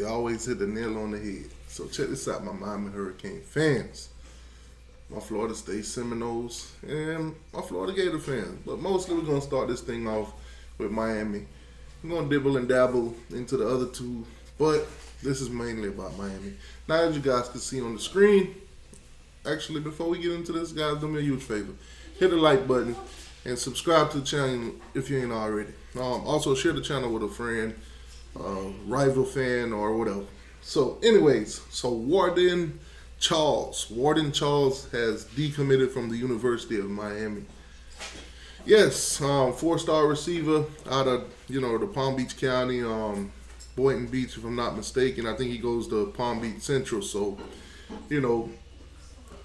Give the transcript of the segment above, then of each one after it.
You always hit the nail on the head. So check this out, my Miami Hurricane fans, my Florida State Seminoles, and my Florida Gator fans. But mostly we're going to start this thing off with Miami. I'm going to dibble and dabble into the other two, but this is mainly about Miami. Now, as you guys can see on the screen, actually, before we get into this, guys, do me a huge favor. Hit the like button and subscribe to the channel if you ain't already. Also, share the channel with a friend, rival fan, or whatever. So, anyways, Warden Charles has decommitted from the University of Miami. Yes, 4-star receiver out of, the Palm Beach County, Boynton Beach, if I'm not mistaken. I think he goes to Palm Beach Central. So,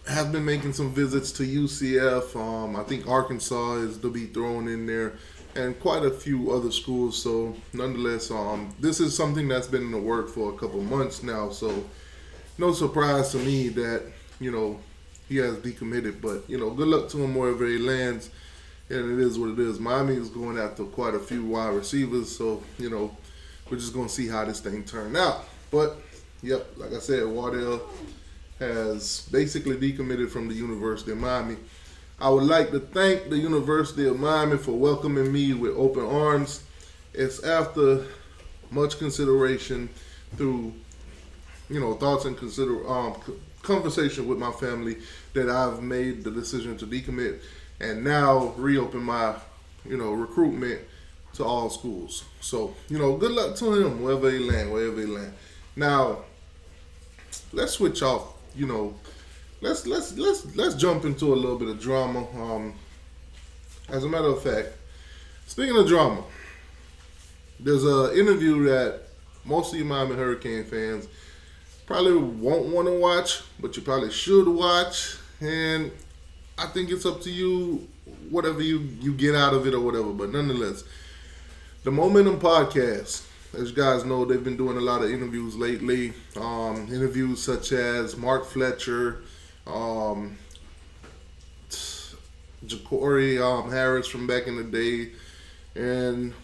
has been making some visits to UCF. I think Arkansas is to be thrown in there, and quite a few other schools. So, nonetheless, this is something that's been in the work for a couple months now. So, no surprise to me that, he has decommitted. But, good luck to him wherever he lands. And it is what it is. Miami is going after quite a few wide receivers. So, we're just going to see how this thing turned out. But, yep, like I said, Wardell has basically decommitted from the University of Miami. I would like to thank the University of Miami for welcoming me with open arms. It's after much consideration through, thoughts and conversation with my family that I've made the decision to decommit and now reopen my, recruitment to all schools. So, good luck to him wherever he land. Now, let's switch off. Let's jump into a little bit of drama. As a matter of fact, speaking of drama, there's an interview that most of you Miami Hurricane fans probably won't want to watch, but you probably should watch. And I think it's up to you, whatever you get out of it or whatever. But nonetheless, the Momentum Podcast, as you guys know, they've been doing a lot of interviews lately. Interviews such as Mark Fletcher, Ja'Cory Harris from back in the day, and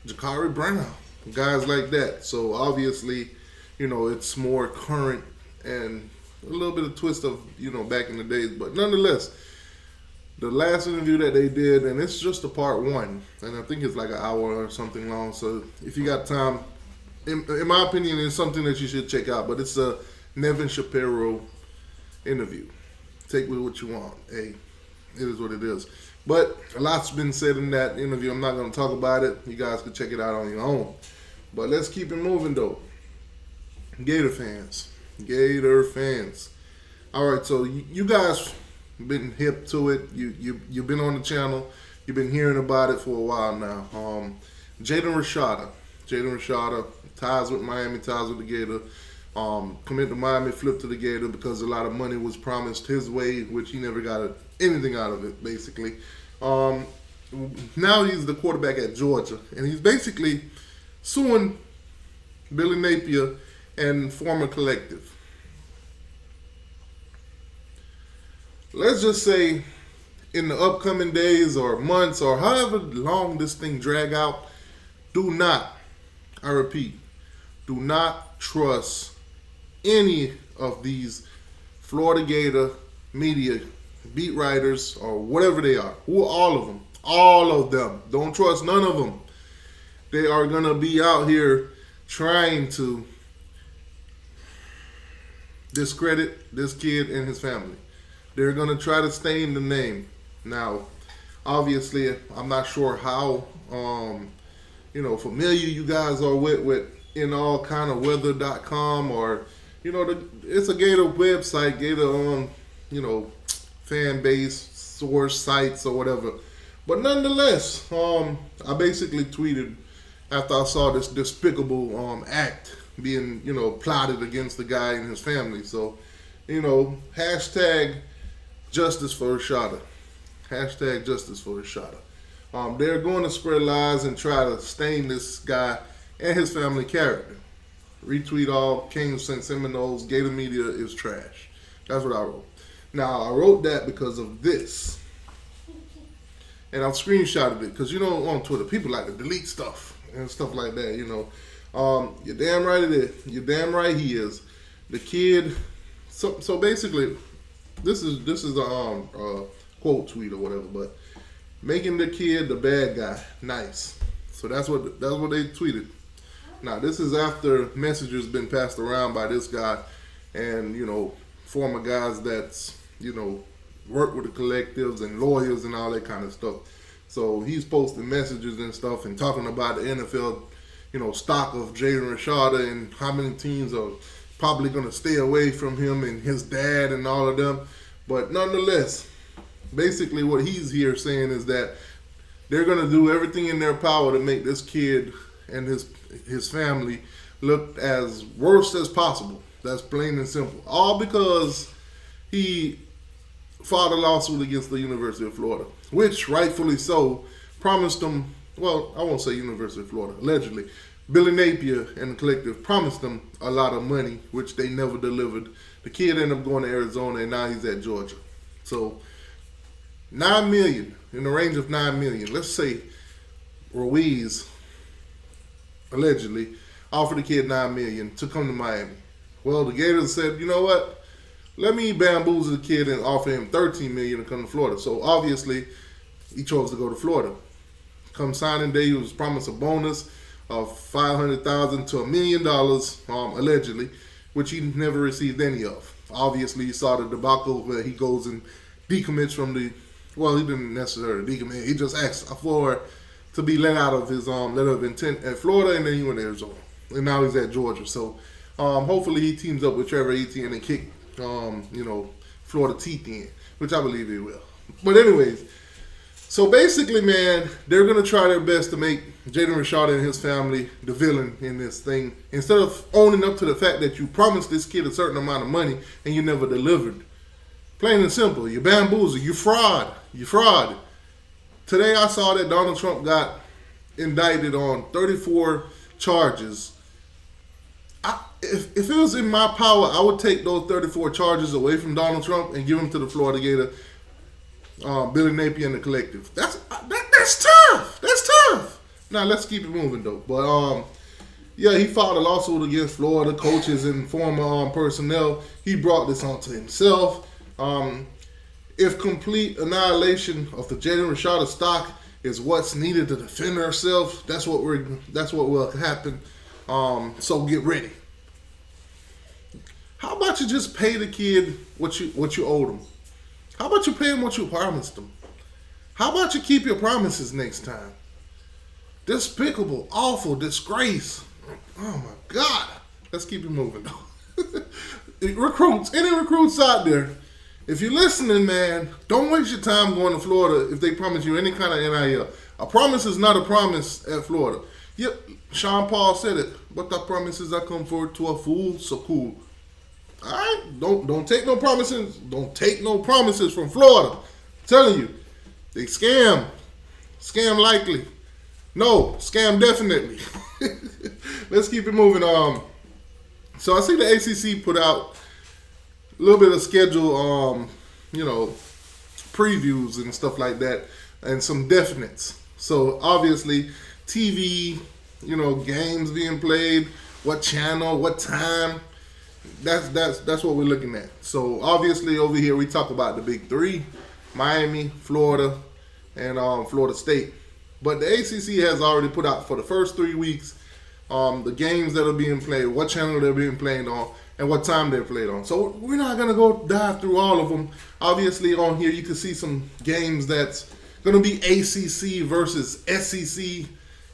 Jakari Brown, guys like that. So obviously, it's more current and a little bit of twist of, back in the days. But nonetheless, the last interview that they did, and it's just a part one, and I think it's like an hour or something long. So if you got time, in my opinion, it's something that you should check out. But it's a Nevin Shapiro interview. Take with what you want. Hey, it is what it is. But a lot's been said in that interview. I'm not going to talk about it. You guys can check it out on your own. But let's keep it moving, though. Gator fans. All right, so you guys been hip to it. You've been on the channel. You've been hearing about it for a while now. Jaden Rashada, ties with Miami, ties with the Gator. Commit to Miami, flip to the Gator because a lot of money was promised his way, which he never got anything out of it, basically. Now he's the quarterback at Georgia, and he's basically suing Billy Napier and former collective. Let's just say in the upcoming days or months or however long this thing drag out, I repeat, do not trust any of these Florida Gator media beat writers or whatever they are. Who are all of them. Don't trust none of them. They are going to be out here trying to discredit this kid and his family. They're going to try to stain the name. Now, obviously, I'm not sure how, familiar you guys are with in all kind of weather.com or, it's a Gator website, Gator, fan base, source sites or whatever. But nonetheless, I basically tweeted after I saw this despicable act being, plotted against the guy and his family. So, hashtag justice for Rashada. Hashtag justice for Rashada. They're going to spread lies and try to stain this guy and his family character. Retweet all Kings and Seminoles. Gator media is trash. That's what I wrote. Now, I wrote that because of this. And I've screenshotted it because, on Twitter, people like to delete stuff and stuff like that, You're damn right it is. You're damn right he is. The kid. So basically, this is a quote tweet or whatever, but making the kid the bad guy. Nice. So that's what they tweeted. Now this is after messages been passed around by this guy, and former guys that's work with the collectives and lawyers and all that kind of stuff. So he's posting messages and stuff and talking about the NFL, stock of Jaden Rashada and how many teams are probably going to stay away from him and his dad and all of them. But nonetheless, basically what he's here saying is that they're going to do everything in their power to make this kid and his family look as worse as possible. That's plain and simple. All because he filed a lawsuit against the University of Florida, which rightfully so promised them, well, I won't say University of Florida, allegedly, Billy Napier and the collective promised them a lot of money, which they never delivered. The kid ended up going to Arizona, and now he's at Georgia. So $9 million, in the range of $9 million. Let's say Ruiz allegedly offered the kid $9 million to come to Miami. Well, the Gators said, you know what? Let me bamboozle the kid and offer him $13 million to come to Florida. So obviously, he chose to go to Florida. Come signing day, he was promised a bonus of $500,000 to $1 million, allegedly, which he never received any of. Obviously, you saw the debacle where he goes and decommits from the. Well, he didn't necessarily decommit. He just asked for to be let out of his letter of intent at Florida, and then he went to Arizona, and now he's at Georgia. So hopefully, he teams up with Trevor Etienne and kick Florida teeth in, which I believe he will. But anyways. So basically, man, they're going to try their best to make Jaden Rashada and his family the villain in this thing. Instead of owning up to the fact that you promised this kid a certain amount of money and you never delivered. Plain and simple. You bamboozle. You fraud. You fraud. Today I saw that Donald Trump got indicted on 34 charges. If it was in my power, I would take those 34 charges away from Donald Trump and give them to the Florida Gator. Billy Napier and the collective. That's tough. That's tough. Now let's keep it moving though. But he filed a lawsuit against Florida coaches and former personnel. He brought this onto himself. If complete annihilation of the Jaden Rashada stock is what's needed to defend herself, that's what will happen. So get ready. How about you just pay the kid what you owed him? How about you pay him what you promised him? How about you keep your promises next time? Despicable, awful, disgrace. Oh my God. Let's keep it moving though. Recruits, any recruits out there, if you're listening, man, don't waste your time going to Florida if they promise you any kind of NIL. A promise is not a promise at Florida. Yep, Sean Paul said it. But the promises I come forward to a fool, so cool. All right, don't take no promises. Don't take no promises from Florida. I'm telling you, they scam likely. No, scam definitely. Let's keep it moving. So I see the ACC put out a little bit of schedule, previews and stuff like that, and some definites. So obviously, TV, games being played, what channel, what time. That's what we're looking at. So obviously over here we talk about the big three: Miami, Florida, and Florida State. But the ACC has already put out for the first 3 weeks the games that are being played, what channel they're being played on, and what time they're played on. So we're not gonna go dive through all of them. Obviously on here you can see some games that's gonna be ACC versus SEC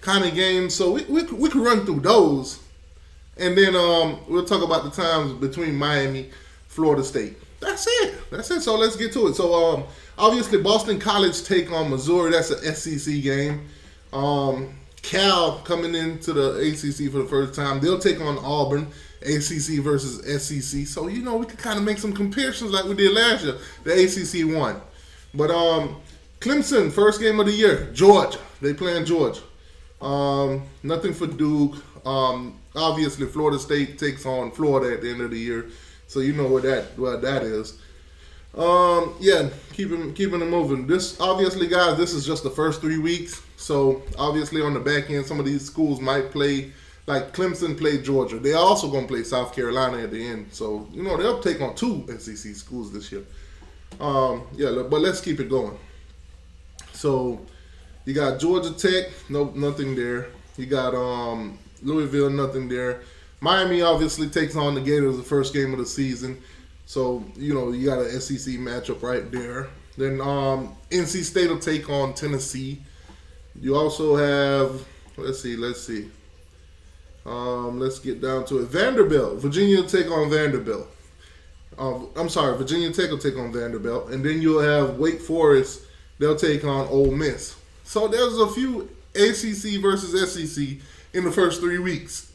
kind of games. So we can run through those. And then we'll talk about the times between Miami, Florida State. That's it. So let's get to it. So obviously Boston College take on Missouri. That's an SEC game. Cal coming into the ACC for the first time. They'll take on Auburn. ACC versus SEC. So we can kind of make some comparisons like we did last year. The ACC won. But Clemson, first game of the year. Georgia. They playing Georgia. Nothing for Duke. Obviously, Florida State takes on Florida at the end of the year, so you know what that is. Keeping it moving. This obviously, guys, this is just the first 3 weeks. So obviously, on the back end, some of these schools might play like Clemson played Georgia. They're also going to play South Carolina at the end. So, they'll take on 2 SEC schools this year. But let's keep it going. So, you got Georgia Tech, nothing there. You got Louisville, nothing there. Miami obviously takes on the Gators the first game of the season. So, you got an SEC matchup right there. Then NC State will take on Tennessee. You also have, let's see. Let's get down to it. Vanderbilt. Virginia will take on Vanderbilt. Virginia Tech will take on Vanderbilt. And then you'll have Wake Forest. They'll take on Ole Miss. So there's a few ACC versus SEC in the first 3 weeks.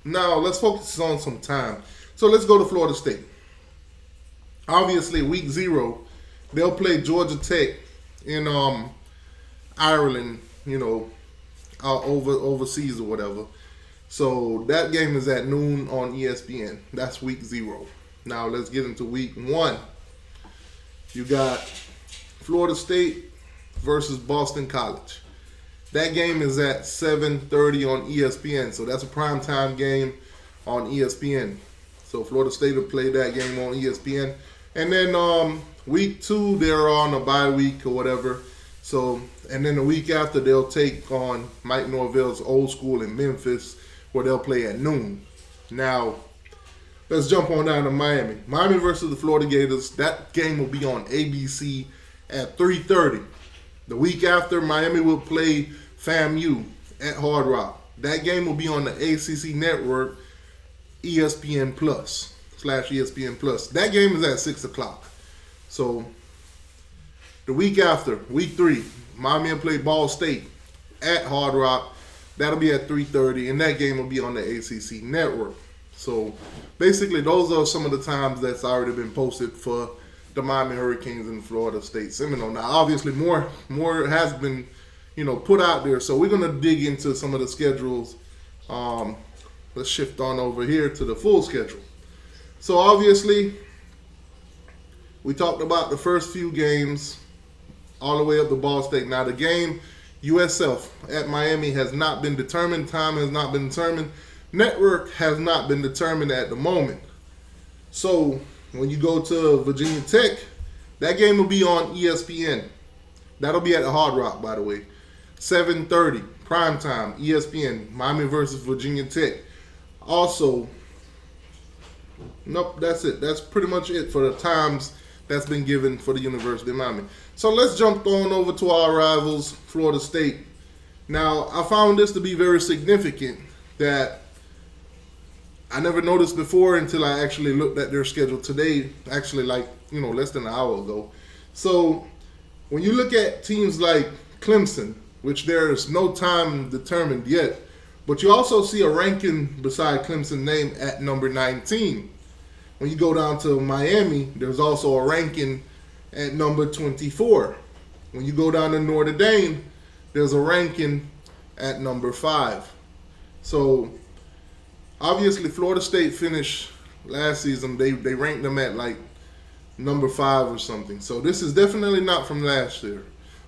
Now, let's focus on some time. So let's go to Florida State. Obviously, week 0, they'll play Georgia Tech in Ireland, overseas or whatever. So that game is at noon on ESPN. That's week 0. Now let's get into week 1. You got Florida State versus Boston College. That game is at 7:30 on ESPN. So that's a primetime game on ESPN. So Florida State will play that game on ESPN. And then week 2, they're on a bye week or whatever. So, and then the week after, they'll take on Mike Norvell's Old School in Memphis, where they'll play at noon. Now, let's jump on down to Miami. Miami versus the Florida Gators. That game will be on ABC at 3:30. The week after, Miami will play FAMU at Hard Rock. That game will be on the ACC Network, ESPN Plus /ESPN Plus. That game is at 6 o'clock. So the week after, week 3, Miami will play Ball State at Hard Rock. That'll be at 3:30, and that game will be on the ACC Network. So basically, those are some of the times that's already been posted for the Miami Hurricanes and Florida State Seminole. Now, obviously, more has been, put out there. So we're gonna dig into some of the schedules. Let's shift on over here to the full schedule. So obviously, we talked about the first few games all the way up to Ball State. Now, the game USF at Miami has not been determined. Time has not been determined. Network has not been determined at the moment. So when you go to Virginia Tech, that game will be on ESPN. That'll be at the Hard Rock, by the way. 7:30, primetime, ESPN, Miami versus Virginia Tech. Also, nope, that's it. That's pretty much it for the times that's been given for the University of Miami. So let's jump on over to our rivals, Florida State. Now, I found this to be very significant that I never noticed before until I actually looked at their schedule today, actually less than an hour ago. So when you look at teams like Clemson, which there is no time determined yet, but you also see a ranking beside Clemson's name at number 19. When you go down to Miami, there's also a ranking at number 24. When you go down to Notre Dame, there's a ranking at number 5. So obviously, Florida State finished last season. They ranked them at number 5 or something. So this is definitely not from last year.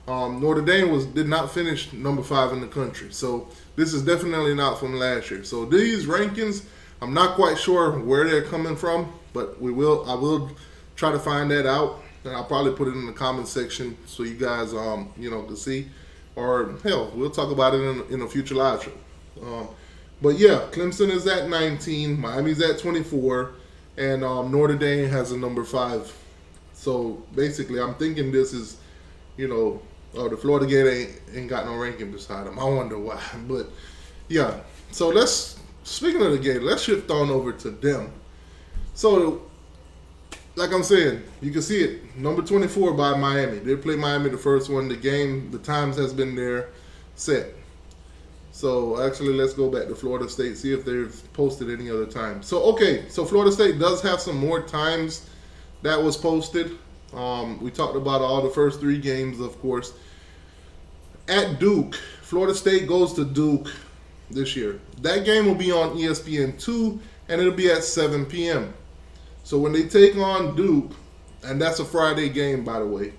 Notre Dame did not finish number 5 in the country. So this is definitely not from last year. So these rankings, I'm not quite sure where they're coming from, but I will try to find that out, and I'll probably put it in the comment section so you guys can see. Or hell, we'll talk about it in a future live show. But yeah, Clemson is at 19, Miami's at 24, and Notre Dame has a number 5. So basically, I'm thinking this is, the Florida Gator ain't got no ranking beside them. I wonder why. But yeah, so speaking of the Gator, let's shift on over to them. So, like I'm saying, you can see it, number 24 by Miami. They play Miami the first one. The times has been there, set. So actually, let's go back to Florida State, see if they've posted any other time. So Florida State does have some more times that was posted. We talked about all the first 3 games, of course. At Duke, Florida State goes to Duke this year. That game will be on ESPN2, and it'll be at 7 p.m. So when they take on Duke, and that's a Friday game, by the way,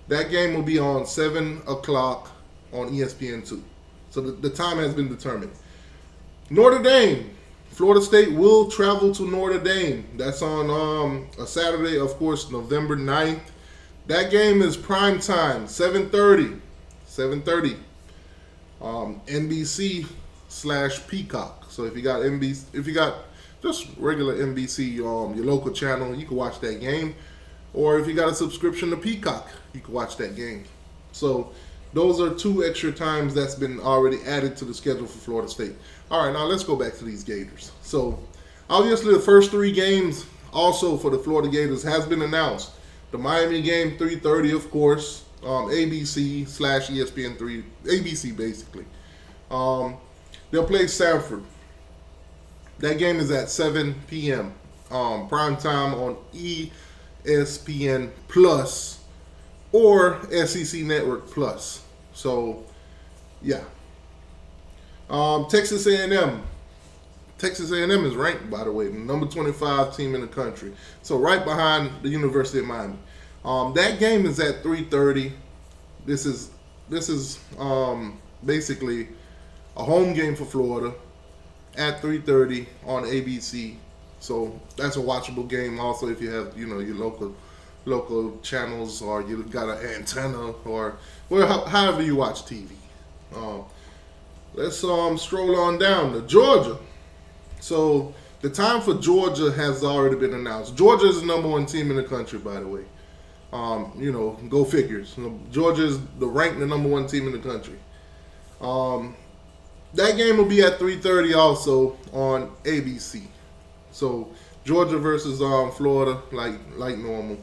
that game will be on 7 o'clock on ESPN2. So the time has been determined. Notre Dame. Florida State will travel to Notre Dame. That's on a Saturday, of course, November 9th. That game is prime time, 7:30. 7:30. NBC / Peacock. So if you got NBC, if you got just regular NBC, your local channel, you can watch that game. Or if you got a subscription to Peacock, you can watch that game. So those are 2 extra times that's been already added to the schedule for Florida State. All right, now let's go back to these Gators. So obviously the first 3 games also for the Florida Gators has been announced. The Miami game, 3:30, of course, ABC / ESPN3, ABC basically. They'll play Sanford. That game is at 7 p.m. Prime time on ESPN Plus or SEC Network Plus. So, yeah. Texas A&M. Texas A&M is ranked, by the way, the number 25 team in the country. So right behind the University of Miami. That game is at 3:30. This is basically a home game for Florida at 3:30 on ABC. So that's a watchable game. Also, if you have your local channels or you got an antenna or however you watch TV. Let's stroll on down to Georgia. So the time for Georgia has already been announced. Georgia is the number 1 team in the country, by the way. Go figures. Georgia is ranked the number 1 team in the country. That game will be at 3:30 also on ABC. So Georgia versus Florida, like normal,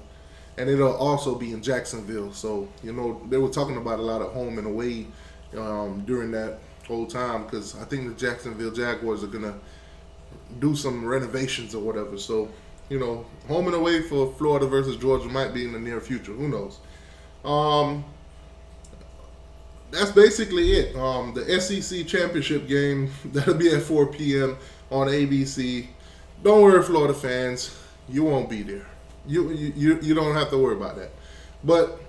and it'll also be in Jacksonville. So they were talking about a lot of home and away during that whole time because I think the Jacksonville Jaguars are gonna do some renovations or whatever. So home and away for Florida versus Georgia might be in the near future. Who knows? That's basically it. The SEC championship game that'll be at 4 p.m. on ABC. Don't worry, Florida fans, you won't be there. You don't have to worry about that. But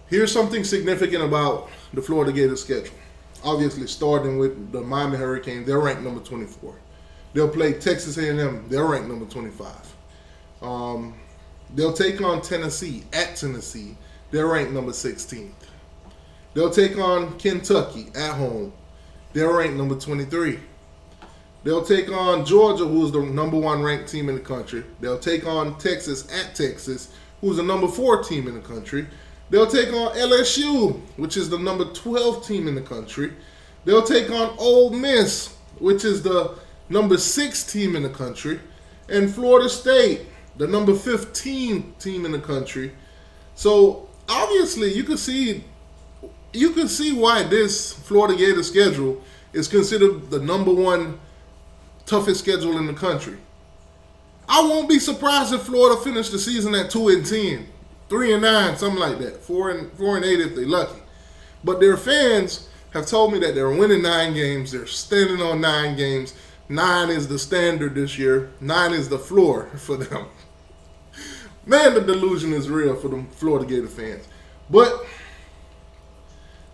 here's something significant about the Florida Gators schedule. Obviously, starting with the Miami Hurricanes, they're ranked number 24. They'll play Texas A&M. They're ranked number 25. They'll take on Tennessee at Tennessee. They're ranked number 16th. They'll take on Kentucky at home. They're ranked number 23. They'll take on Georgia, who's the number 1 ranked team in the country. They'll take on Texas at Texas, who's the number 4 team in the country. They'll take on LSU, which is the number 12 team in the country. They'll take on Ole Miss, which is the number 6 team in the country. And Florida State, the number 15 team in the country. So obviously you can see why this Florida Gators schedule is considered the number 1 toughest schedule in the country. I won't be surprised if Florida finished the season at 2-10, 3-9, something like that, 4-8 if they're lucky. But their fans have told me that they're winning 9 games. They're standing on 9 games. 9 is the standard this year. 9 is the floor for them. Man, the delusion is real for the Florida Gator fans. But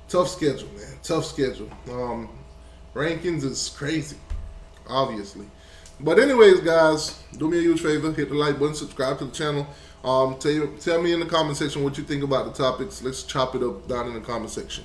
tough schedule, man. Tough schedule. Rankings is crazy, obviously. But anyways, guys, do me a huge favor. Hit the like button. Subscribe to the channel. Tell me in the comment section what you think about the topics. Let's chop it up down in the comment section.